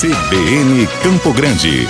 CBN Campo Grande.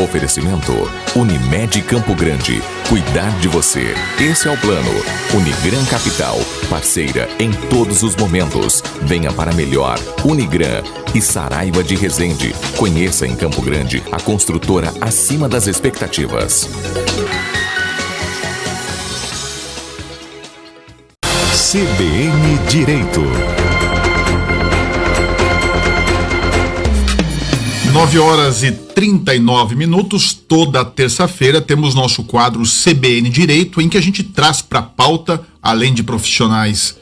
Oferecimento Unimed Campo Grande. Cuidar de você. Esse é o plano. Unigran Capital. Parceira em todos os momentos. Venha para melhor. Unigran e Saraiva de Resende. Conheça em Campo Grande a construtora acima das expectativas. CBN Direito. 9h39, toda terça-feira temos nosso quadro CBN Direito, em que a gente traz para a pauta, além de profissionais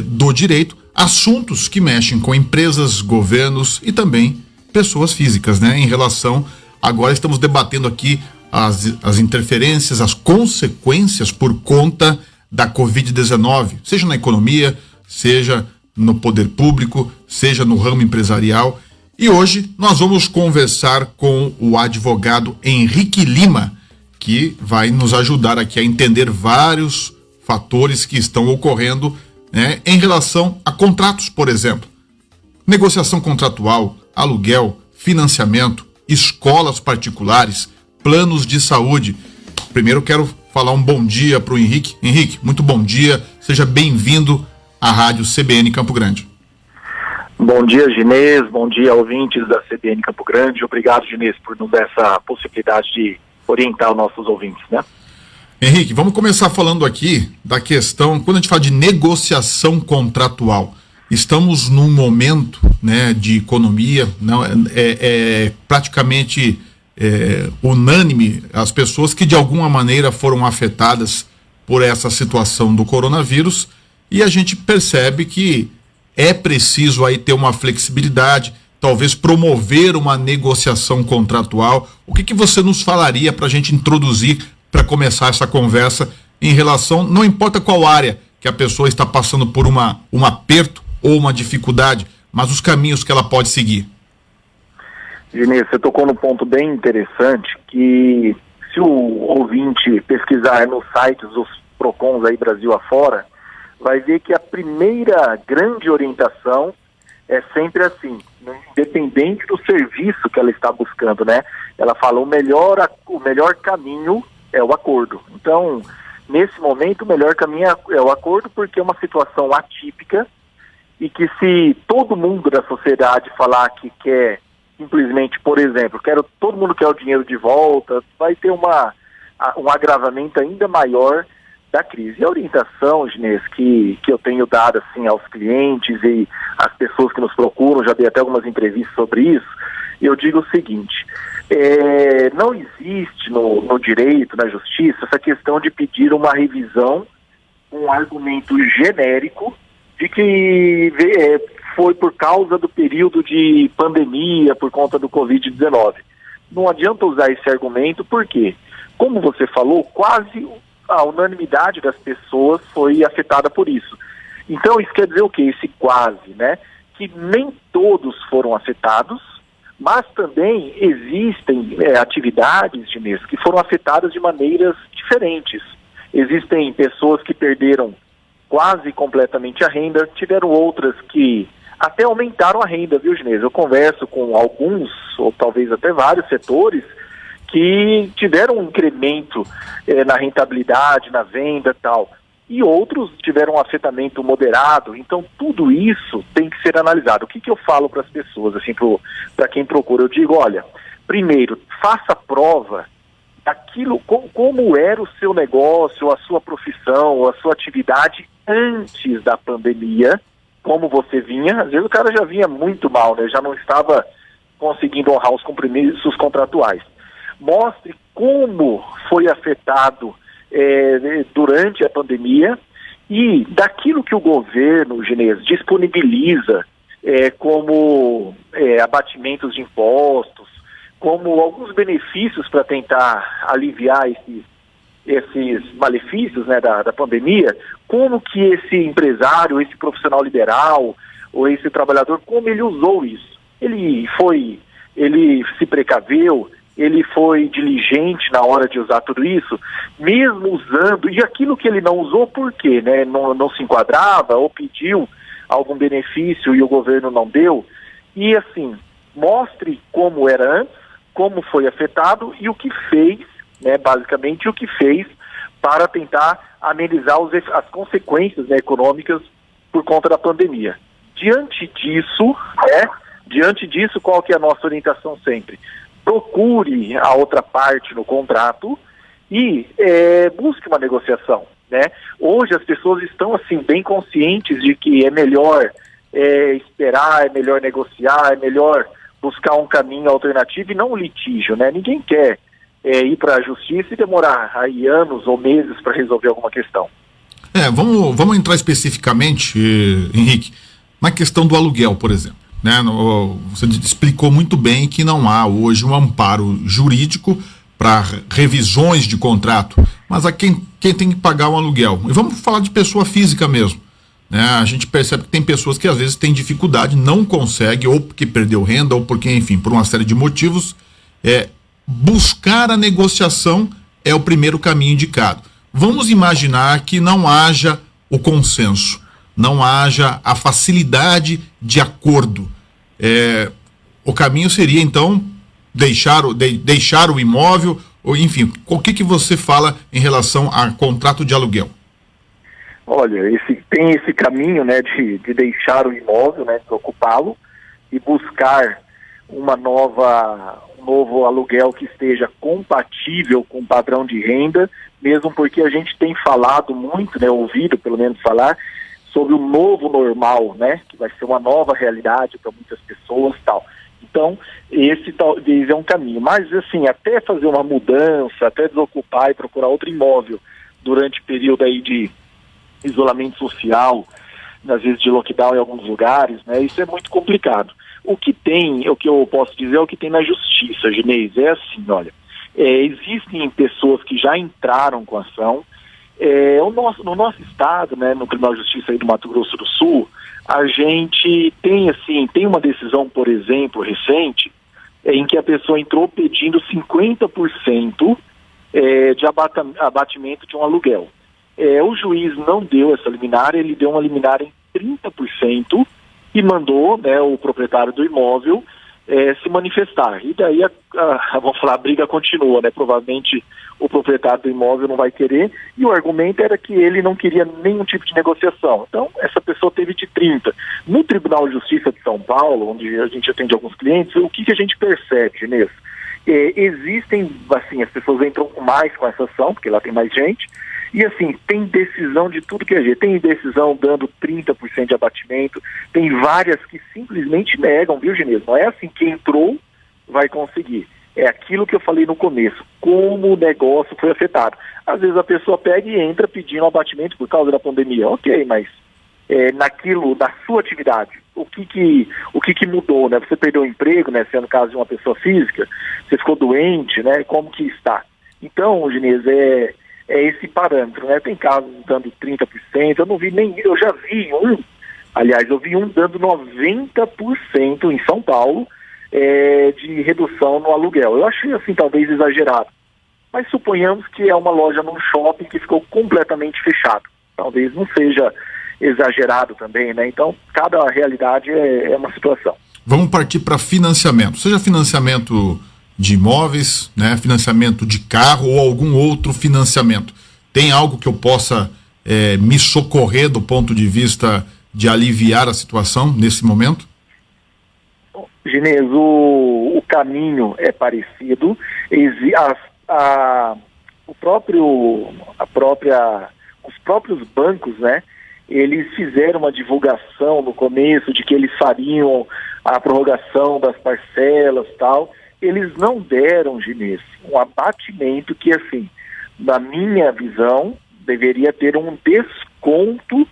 do direito, assuntos que mexem com empresas, governos e também pessoas físicas, né? Em relação, agora estamos debatendo aqui as interferências, as consequências por conta da Covid-19, seja na economia, seja no poder público, seja no ramo empresarial. E hoje nós vamos conversar com o advogado Henrique Lima, que vai nos ajudar aqui a entender vários fatores que estão ocorrendo, né, em relação a contratos, por exemplo. Negociação contratual, aluguel, financiamento, escolas particulares, planos de saúde. Primeiro quero falar um bom dia para o Henrique. Henrique, muito bom dia, seja bem-vindo à Rádio CBN Campo Grande. Bom dia, Ginês, bom dia, ouvintes da CBN Campo Grande. Obrigado, Ginês, por nos dar essa possibilidade de orientar os nossos ouvintes, né? Henrique, vamos começar falando aqui da questão, quando a gente fala de negociação contratual, estamos num momento, né, de economia, não, praticamente unânime as pessoas que de alguma maneira foram afetadas por essa situação do coronavírus, e a gente percebe que é preciso aí ter uma flexibilidade, talvez promover uma negociação contratual. O que você nos falaria para a gente introduzir, para começar essa conversa em relação, não importa qual área que a pessoa está passando por um aperto ou uma dificuldade, mas os caminhos que ela pode seguir? Ginês, você tocou num ponto bem interessante, que se o ouvinte pesquisar nos sites dos PROCONs aí Brasil afora, vai ver que a primeira grande orientação é sempre assim, independente do serviço que ela está buscando, né? Ela fala o melhor caminho é o acordo. Então, nesse momento, o melhor caminho é o acordo, porque é uma situação atípica e que se todo mundo da sociedade falar que quer, simplesmente, por exemplo, todo mundo quer o dinheiro de volta, vai ter um agravamento ainda maior da crise. E a orientação, Ginês, que eu tenho dado assim, aos clientes e às pessoas que nos procuram, já dei até algumas entrevistas sobre isso, eu digo o seguinte, não existe no direito, na justiça, essa questão de pedir uma revisão, um argumento genérico de que foi por causa do período de pandemia, por conta do Covid-19. Não adianta usar esse argumento, porque, como você falou, quase a unanimidade das pessoas foi afetada por isso. Então, isso quer dizer o quê? Esse quase, né? Que nem todos foram afetados, mas também existem atividades, Ginês, que foram afetadas de maneiras diferentes. Existem pessoas que perderam quase completamente a renda, tiveram outras que até aumentaram a renda, viu, Ginês? Eu converso com alguns, ou talvez até vários setores, que tiveram um incremento na rentabilidade, na venda e tal, e outros tiveram um afetamento moderado. Então tudo isso tem que ser analisado. O que eu falo para as pessoas, assim, para quem procura? Eu digo, olha, primeiro, faça prova daquilo, como era o seu negócio, a sua profissão, a sua atividade antes da pandemia, como você vinha. Às vezes o cara já vinha muito mal, né? Já não estava conseguindo honrar os compromissos contratuais. Mostre como foi afetado durante a pandemia e daquilo que o governo, Ginês, disponibiliza como abatimentos de impostos, como alguns benefícios para tentar aliviar esses malefícios, né, da pandemia, como que esse empresário, esse profissional liberal ou esse trabalhador, como ele usou isso. Ele se precaveu, ele foi diligente na hora de usar tudo isso, mesmo usando, e aquilo que ele não usou, por quê? Né? Não se enquadrava ou pediu algum benefício e o governo não deu. E assim, mostre como era antes, como foi afetado e o que fez, né, basicamente o que fez para tentar amenizar as consequências, né, econômicas por conta da pandemia. Diante disso, qual que é a nossa orientação sempre? Procure a outra parte no contrato e busque uma negociação, né? Hoje as pessoas estão assim bem conscientes de que é melhor esperar, é melhor negociar, é melhor buscar um caminho alternativo e não um litígio, né? Ninguém quer ir para a justiça e demorar aí anos ou meses para resolver alguma questão. Vamos entrar especificamente, Henrique, na questão do aluguel, por exemplo. Né? Você explicou muito bem que não há hoje um amparo jurídico para revisões de contrato, mas a quem tem que pagar o aluguel. E vamos falar de pessoa física mesmo. Né? A gente percebe que tem pessoas que às vezes têm dificuldade, não consegue, ou porque perdeu renda, ou porque, enfim, por uma série de motivos, buscar a negociação é o primeiro caminho indicado. Vamos imaginar que não haja o consenso, não haja a facilidade de acordo. O caminho seria, então, deixar o imóvel, ou enfim, o que você fala em relação a contrato de aluguel? Olha, tem esse caminho, né, de deixar o imóvel, né, desocupá-lo e buscar um novo aluguel que esteja compatível com o padrão de renda, mesmo porque a gente tem falado muito, né, ouvido pelo menos falar, sobre o novo normal, né, que vai ser uma nova realidade para muitas pessoas e tal. Então, esse talvez é um caminho. Mas, assim, até fazer uma mudança, até desocupar e procurar outro imóvel durante o período aí de isolamento social, às vezes de lockdown em alguns lugares, né, isso é muito complicado. O que eu posso dizer é o que tem na justiça, Ginês, é assim, olha, existem pessoas que já entraram com ação. No nosso estado, né, no Tribunal de Justiça aí do Mato Grosso do Sul, a gente tem uma decisão, por exemplo, recente, em que a pessoa entrou pedindo 50% de abatimento de um aluguel. O juiz não deu essa liminar, ele deu uma liminar em 30% e mandou, né, o proprietário do imóvel se manifestar. E daí, vamos falar, a briga continua, né? Provavelmente o proprietário do imóvel não vai querer, e o argumento era que ele não queria nenhum tipo de negociação. Então, essa pessoa teve de 30%. No Tribunal de Justiça de São Paulo, onde a gente atende alguns clientes, o que a gente percebe, Inês? Existem, assim, as pessoas entram mais com essa ação, porque lá tem mais gente, e assim, tem decisão de tudo que é jeito. Tem decisão dando 30% de abatimento, tem várias que simplesmente negam, viu, Ginês? Não é assim que entrou, vai conseguir. É aquilo que eu falei no começo, como o negócio foi afetado. Às vezes a pessoa pega e entra pedindo abatimento por causa da pandemia. Ok, mas na sua atividade, o que mudou, né? Você perdeu o emprego, né? Se é no caso de uma pessoa física, você ficou doente, né? Como que está? Então, Ginês, é esse parâmetro, né? Tem casos dando 30%, eu já vi um dando 90% em São Paulo de redução no aluguel. Eu achei, assim, talvez exagerado. Mas suponhamos que é uma loja num shopping que ficou completamente fechado. Talvez não seja exagerado também, né? Então, cada realidade é uma situação. Vamos partir para financiamento. Seja financiamento de imóveis, né, financiamento de carro ou algum outro financiamento. Tem algo que eu possa me socorrer do ponto de vista de aliviar a situação nesse momento? Ginês, o caminho é parecido. Os próprios bancos, né, eles fizeram uma divulgação no começo de que eles fariam a prorrogação das parcelas e tal. Eles não deram, Ginês, um abatimento que, assim, na minha visão, deveria ter um desconto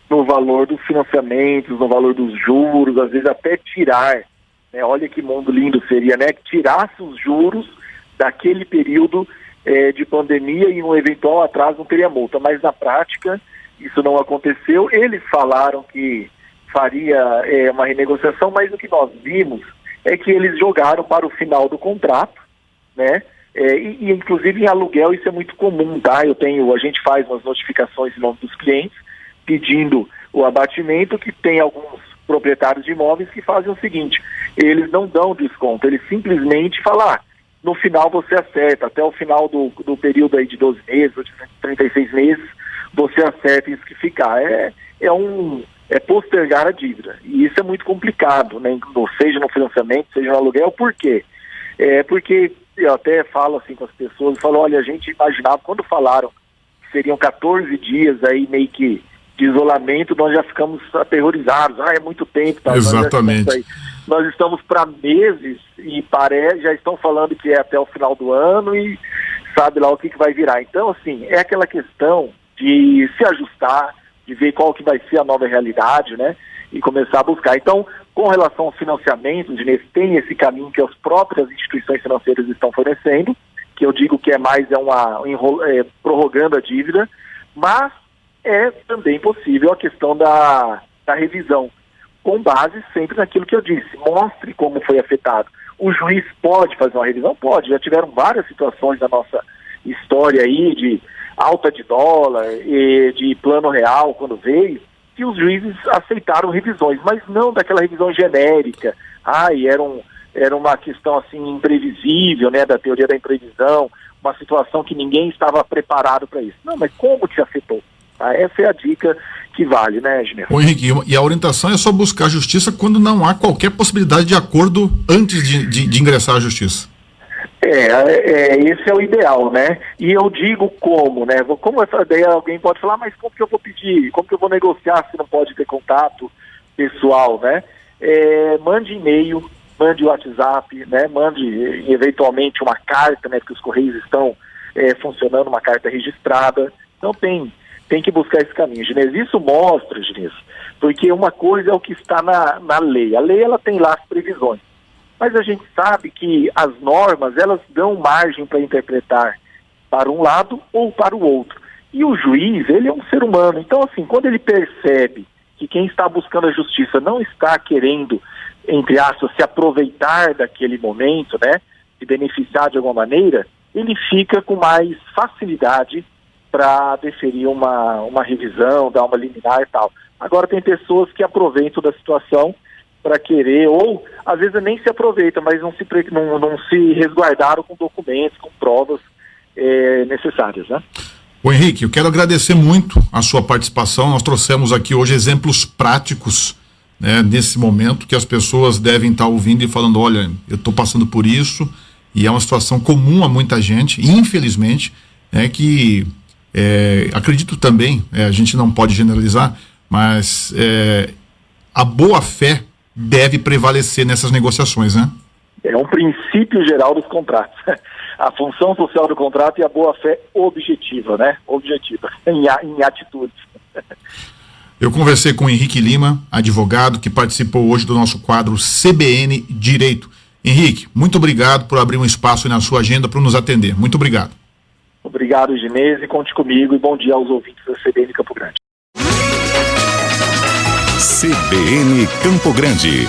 no valor dos financiamentos, no valor dos juros, às vezes até tirar, né? Olha que mundo lindo seria, né? Que tirasse os juros daquele período de pandemia e um eventual atraso não teria multa. Mas na prática isso não aconteceu. Eles falaram que faria uma renegociação, mas o que nós vimos é que eles jogaram para o final do contrato, né? E inclusive em aluguel isso é muito comum, tá? A gente faz umas notificações em nome dos clientes pedindo o abatimento, que tem alguns proprietários de imóveis que fazem o seguinte: eles não dão desconto, eles simplesmente falam, no final você acerta, até o final do período aí de 12 meses, ou de 36 meses, você acerta isso que ficar. É postergar a dívida. E isso é muito complicado, né? Seja no financiamento, seja no aluguel. Por quê? Porque eu até falo assim com as pessoas, falo, olha, a gente imaginava, quando falaram que seriam 14 dias aí meio que de isolamento, nós já ficamos aterrorizados. É muito tempo. Tá? Exatamente. Nós estamos para meses e já estão falando que é até o final do ano e sabe lá o que vai virar. Então, assim, é aquela questão de se ajustar, de ver qual que vai ser a nova realidade, né? E começar a buscar. Então, com relação aos financiamentos, Inês, tem esse caminho que as próprias instituições financeiras estão fornecendo, que eu digo que prorrogando a dívida, mas é também possível a questão da revisão, com base sempre naquilo que eu disse, mostre como foi afetado. O juiz pode fazer uma revisão? Pode, já tiveram várias situações na nossa história aí de alta de dólar e de plano real, quando veio, que os juízes aceitaram revisões, mas não daquela revisão genérica. Era uma questão assim imprevisível, né, da teoria da imprevisão, uma situação que ninguém estava preparado para isso. Não, mas como te afetou? Essa é a dica que vale, né, Ginés? Ô Henrique, e a orientação é só buscar a justiça quando não há qualquer possibilidade de acordo antes de ingressar à justiça. Esse é o ideal, né? E eu digo como, né? Como essa ideia, alguém pode falar, mas como que eu vou pedir? Como que eu vou negociar se não pode ter contato pessoal, né? Mande e-mail, mande WhatsApp, né? Mande eventualmente uma carta, né? Porque os Correios estão funcionando, uma carta registrada. Então tem que buscar esse caminho, Ginês. Isso mostra, Ginês, porque uma coisa é o que está na lei. A lei, ela tem lá as previsões. Mas a gente sabe que as normas, elas dão margem para interpretar para um lado ou para o outro. E o juiz, ele é um ser humano. Então, assim, quando ele percebe que quem está buscando a justiça não está querendo, entre aspas, se aproveitar daquele momento, né, se beneficiar de alguma maneira, ele fica com mais facilidade para deferir uma revisão, dar uma liminar e tal. Agora tem pessoas que aproveitam da situação para querer, ou às vezes nem se aproveita, mas não se resguardaram com documentos, com provas necessárias, né? Ô Henrique, eu quero agradecer muito a sua participação. Nós trouxemos aqui hoje exemplos práticos, né, nesse momento que as pessoas devem estar ouvindo e falando, olha, eu estou passando por isso, e é uma situação comum a muita gente, infelizmente, né, que acredito também, a gente não pode generalizar, mas a boa-fé deve prevalecer nessas negociações, né? É um princípio geral dos contratos. A função social do contrato e a boa-fé objetiva, né? Objetiva, em atitudes. Eu conversei com o Henrique Lima, advogado, que participou hoje do nosso quadro CBN Direito. Henrique, muito obrigado por abrir um espaço na sua agenda para nos atender. Muito obrigado. Obrigado, Ginês, e conte comigo, e bom dia aos ouvintes da CBN Campo Grande. CBN Campo Grande.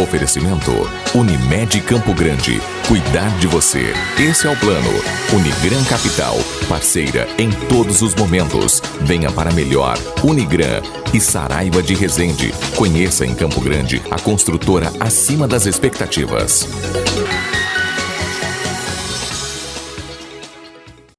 Oferecimento Unimed Campo Grande. Cuidar de você. Esse é o plano. Unigran Capital. Parceira em todos os momentos. Venha para melhor. Unigran e Saraiva de Resende. Conheça em Campo Grande a construtora acima das expectativas.